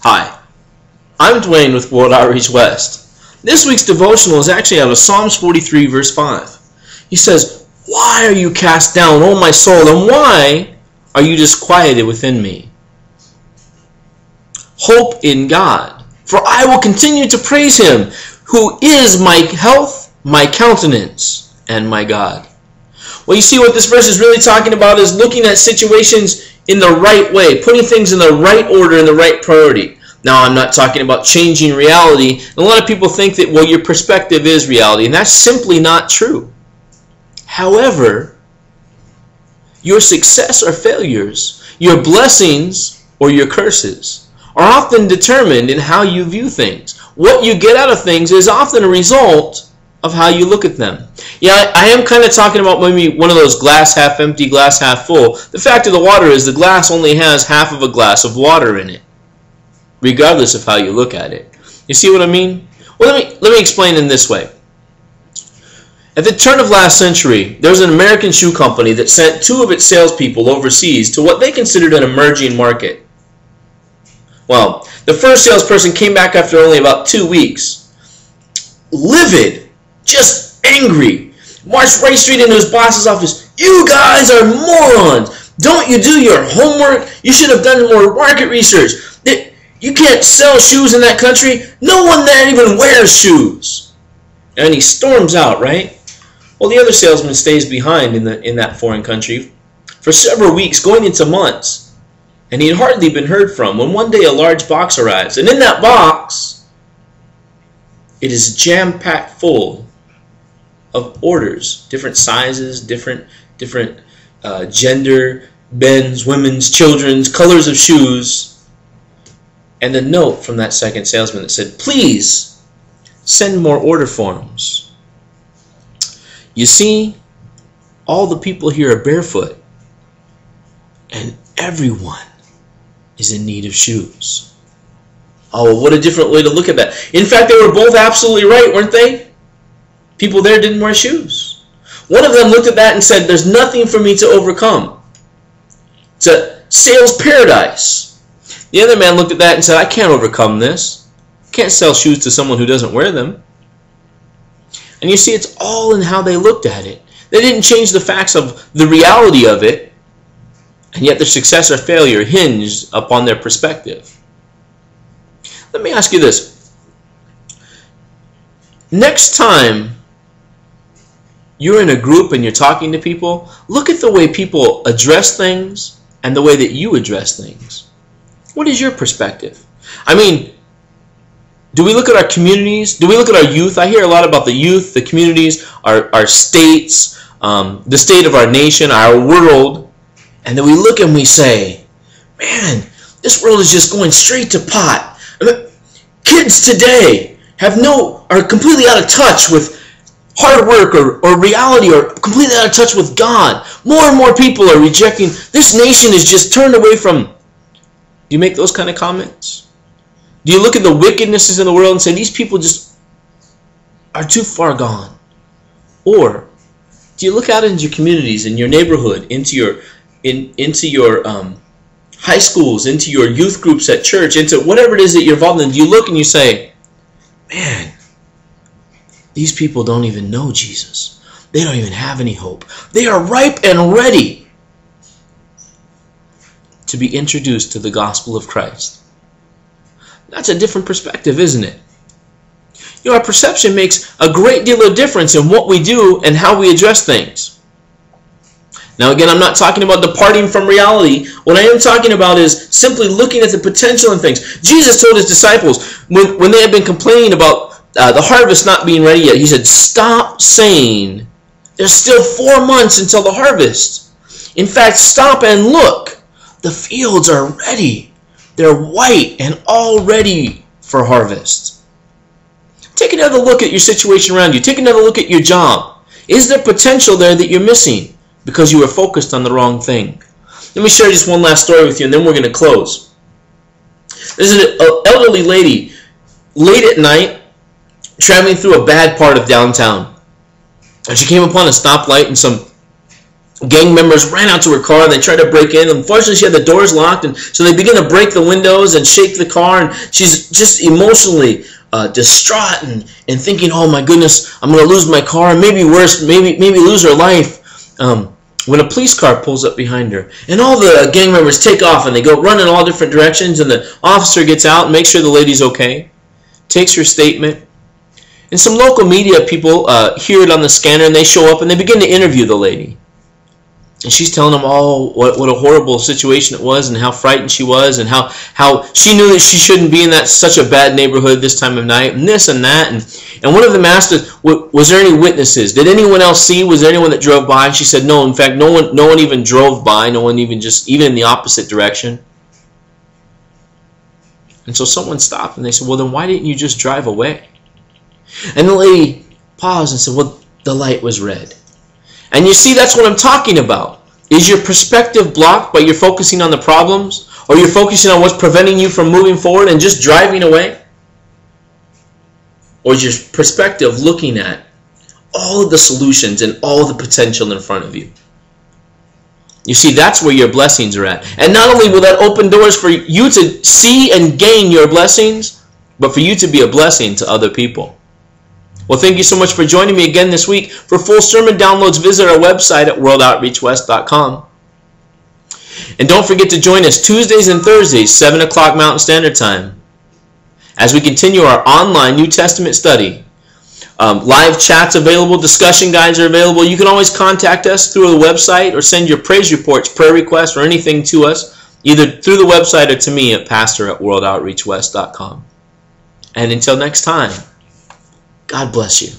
Hi, I'm Dwayne with World Outreach West. This week's devotional is actually out of Psalms 43 verse 5. He says, "Why are you cast down, O my soul, and why are you disquieted within me? Hope in God, for I will continue to praise Him, who is my health, my countenance, and my God." Well, you see what this verse is really talking about is looking at situations in the right way, putting things in the right order, in the right priority. Now, I'm not talking about changing reality. A lot of people think that, well, your perspective is reality, and that's simply not true. However, your success or failures, your blessings or your curses, are often determined in how you view things. What you get out of things is often a result of how you look at them. Yeah, I am kind of talking about maybe one of those glass half empty, glass half full. The fact of the water is the glass only has half of a glass of water in it, regardless of how you look at it. You see what I mean? Well, let me explain in this way. At the turn of last century, there was an American shoe company that sent two of its salespeople overseas to what they considered an emerging market. Well, the first salesperson came back after only about 2 weeks, livid, just angry, marched right straight into his boss's office. "You guys are morons! Don't you do your homework? You should have done more market research. You can't sell shoes in that country. No one there even wears shoes." And he storms out, right? Well, the other salesman stays behind in that foreign country for several weeks, going into months. And he had hardly been heard from when one day a large box arrives. And in that box, it is jam-packed full of orders, different sizes, different gender, men's, women's, children's, colors of shoes. And a note from that second salesman that said, "Please send more order forms. You see, all the people here are barefoot, and everyone is in need of shoes." Oh, what a different way to look at that. In fact, they were both absolutely right, weren't they? People there didn't wear shoes. One of them looked at that and said, "There's nothing for me to overcome. It's a sales paradise." The other man looked at that and said, "I can't overcome this. Can't sell shoes to someone who doesn't wear them." And you see, it's all in how they looked at it. They didn't change the facts of the reality of it, and yet their success or failure hinged upon their perspective. Let me ask you this. Next time you're in a group and you're talking to people, look at the way people address things and the way that you address things. What is your perspective? I mean, do we look at our communities? Do we look at our youth? I hear a lot about the youth, the communities, our states, the state of our nation, our world, and then we look and we say, "Man, this world is just going straight to pot. I mean, kids today are completely out of touch with hard work or reality, or completely out of touch with God. More and more people are rejecting. This nation is just turned away from." Do you make those kind of comments? Do you look at the wickednesses in the world and say, "These people just are too far gone"? Or do you look out into your communities, in your neighborhood, into your high schools, into your youth groups at church, into whatever it is that you're involved in? Do you look and you say, "Man, these people don't even know Jesus. They don't even have any hope. They are ripe and ready to be introduced to the gospel of Christ"? That's a different perspective, isn't it? You know, our perception makes a great deal of difference in what we do and how we address things. Now, again, I'm not talking about departing from reality. What I am talking about is simply looking at the potential in things. Jesus told his disciples, when they had been complaining about the harvest not being ready yet, he said, "Stop saying there's still 4 months until the harvest. In fact, stop and look. The fields are ready. They're white and all ready for harvest." Take another look at your situation around you. Take another look at your job. Is there potential there that you're missing because you were focused on the wrong thing? Let me share just one last story with you, and then we're going to close. There's an elderly lady late at night traveling through a bad part of downtown. And she came upon a stoplight, and some gang members ran out to her car and they tried to break in. Unfortunately, she had the doors locked, and so they begin to break the windows and shake the car, and she's just emotionally distraught and thinking, oh my goodness, I'm going to lose my car, and maybe worse, maybe lose her life. When a police car pulls up behind her, and all the gang members take off and they go run in all different directions, and the officer gets out and makes sure the lady's okay, takes her statement, and some local media people hear it on the scanner, and they show up and they begin to interview the lady. And she's telling them all what a horrible situation it was, and how frightened she was, and how she knew that she shouldn't be in such a bad neighborhood this time of night, and this and that. And one of them asked us, was there any witnesses? Did anyone else see? Was there anyone that drove by? And she said, no. In fact, no one even drove by. No one even in the opposite direction. And so someone stopped and they said, well, then why didn't you just drive away? And the lady paused and said, well, the light was red. And you see, that's what I'm talking about. Is your perspective blocked by you're focusing on the problems? Or you're focusing on what's preventing you from moving forward and just driving away? Or is your perspective looking at all of the solutions and all the potential in front of you? You see, that's where your blessings are at. And not only will that open doors for you to see and gain your blessings, but for you to be a blessing to other people. Well, thank you so much for joining me again this week. For full sermon downloads, visit our website at worldoutreachwest.com. And don't forget to join us Tuesdays and Thursdays, 7 o'clock Mountain Standard Time, as we continue our online New Testament study. Live chats available, discussion guides are available. You can always contact us through the website or send your praise reports, prayer requests, or anything to us, either through the website or to me at pastor@worldoutreachwest.com. And until next time, God bless you.